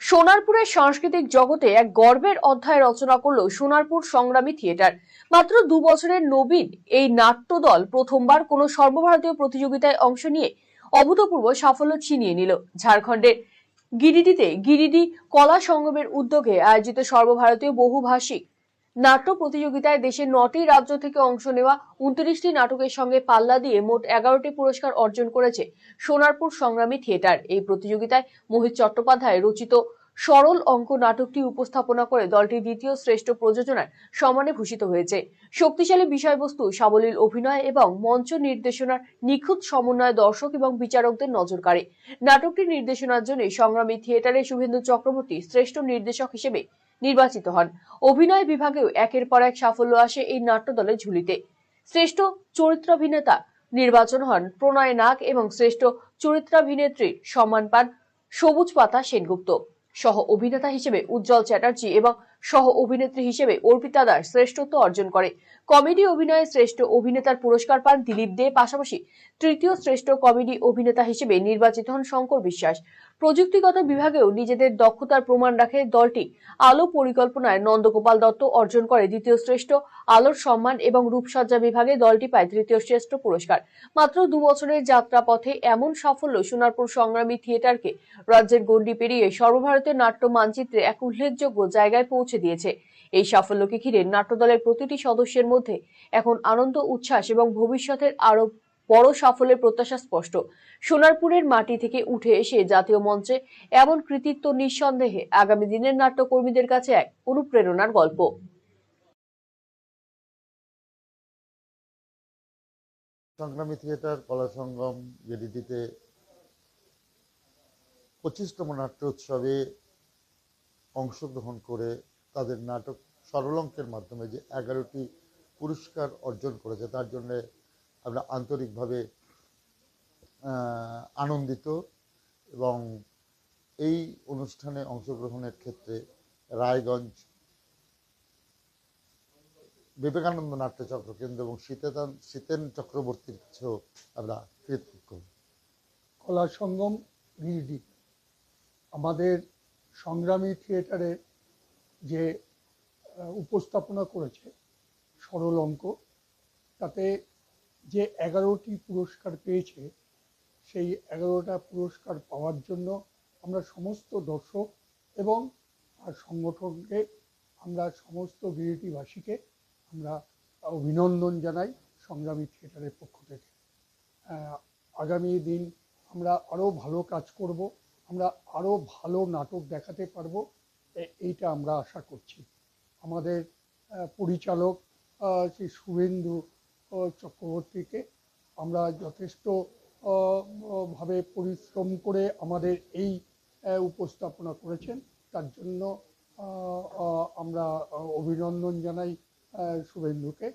সোনারপুরের সাংস্কৃতিক জগতে এক গর্বের অধ্যায় রচনা করল সোনারপুর সংগ্রামী থিয়েটার। মাত্র 2 বছরের নবীন এই নাট্যদল প্রথমবার কোনো সর্বভারতীয় প্রতিযোগিতায় অংশ নিয়ে অভূতপূর্ব সাফল্য ছিনিয়ে নিল। ঝাড়খণ্ডের গিরিডিতে গিরিডি কলা সঙ্গমের উদ্যোগে আয়োজিত সর্বভারতীয় বহুভাষিক নাট্য প্রতিযোগিতায় দেশের 9টি রাজ্য থেকে অংশ নেওয়া 29টি নাটকের সঙ্গে পাল্লা দিয়ে মোট 11টি পুরস্কার অর্জন করেছে সোনারপুর সংগ্রামী থিয়েটার। এই প্রতিযোগিতায় মোহিত চট্টোপাধ্যায় রচিত সরল অঙ্ক নাটকটি উপস্থাপনা করে দলটি দ্বিতীয় শ্রেষ্ঠ প্রযোজনার সম্মানে ভূষিত হয়েছে। শক্তিশালী বিষয়বস্তু, সাবলীল অভিনয় এবং মঞ্চ নির্দেশনার নিখুঁত সমন্বয় দর্শক এবং বিচারকদের নজর কাড়ে। নাটকটির নির্দেশনার জন্য সংগ্রামী থিয়েটারের শুভেন্দু চক্রবর্তী শ্রেষ্ঠ নির্দেশক হিসেবে নির্বাচিত হন। অভিনয় বিভাগেও একের পর এক সাফল্য আসে এই নাট্যদলের ঝুলিতে। শ্রেষ্ঠ চরিত্রাভিনেতা নির্বাচন হন প্রণয় নাগ এবং শ্রেষ্ঠ চরিত্রাভিনেত্রীর সম্মান পান সবুজ পাতা সেনগুপ্ত। সহ অভিনেতা হিসেবে উজ্জ্বল চ্যাটার্জি এবং সহ অভিনেত্রী হিসেবে অর্পিতা দাস শ্রেষ্ঠত্ব অর্জন করে। কমেডি অভিনয়ে শ্রেষ্ঠ অভিনেতার পুরস্কার পান দিলীপ দে। পাশাপাশি তৃতীয় শ্রেষ্ঠ কমেডি অভিনেতা হিসেবে নির্বাচিত হন শঙ্কর বিশ্বাস। প্রযুক্তিগত বিভাগেও নিজেদের দক্ষতার প্রমাণ রাখে দলটি। আলো পরিকল্পনায় নন্দগোপাল দত্ত অর্জন করে দ্বিতীয় শ্রেষ্ঠ আলোর সম্মান এবং রূপসজ্জা বিভাগে দলটি পায় তৃতীয় শ্রেষ্ঠ পুরস্কার। মাত্র 2 বছরের যাত্রা পথে এমন সাফল্য সোনারপুর সংগ্রামী থিয়েটারকে রাজ্যের গণ্ডি পেরিয়ে সর্বভারতীয় নাট্য মানচিত্রে এক উল্লেখযোগ্য জায়গায় পৌঁছে দিয়েছে। এই সাফল্যকে ঘিরে নাট্যদলের প্রতিটি সদস্যের মধ্যে এখন আনন্দ, উচ্ছ্বাস এবং ভবিষ্যতের আরো বড় সাফল্যের প্রত্যাশা স্পষ্ট। সোনারপুরের মাটি থেকে উঠে এসে জাতীয় মঞ্চে এমন কৃতিত্ব নিঃসন্দেহে আগামী দিনের নাট্যকর্মীদের কাছে এক অনুপ্রেরণার গল্প। সংগ্রামী থিয়েটার কলা সঙ্গম গিরিডিতে 25তম নাট্য উৎসবে অংশগ্রহণ করে তাদের নাটক সরল অঙ্কের মাধ্যমে যে 11টি পুরস্কার অর্জন করেছে তার জন্য আমরা আন্তরিকভাবে আনন্দিত। এবং এই অনুষ্ঠানে অংশগ্রহণের ক্ষেত্রে রায়গঞ্জ বিবেকানন্দ নাট্যচক্র কেন্দ্র এবং শীতেন চক্রবর্তীর কাছেও আমরা কৃতজ্ঞ। কলা সঙ্গম গিরিডি আমাদের সংগ্রামী থিয়েটারে যে উপস্থাপনা করেছে সরল অঙ্ক, তাতে যে 11টি পুরস্কার পেয়েছে, সেই 11টা পুরস্কার পাওয়ার জন্য আমরা সমস্ত দর্শক এবং সংগঠনকে, আমরা সমস্ত গিরিডিবাসীকে আমরা অভিনন্দন জানাই সংগ্রামী থিয়েটারের পক্ষ থেকে। আগামী দিন আমরা আরও ভালো কাজ করব, আমরা আরও ভালো নাটক দেখাতে পারবো, এইটা আমরা আশা করছি। আমাদের পরিচালক শ্রী শুভেন্দু চক্রবর্তীকে আমরা যথেষ্ট ভাবে পরিশ্রম করে আমাদের এই উপস্থাপনা করেছেন, তার জন্য আমরা অভিনন্দন জানাই শুভেন্দুকে।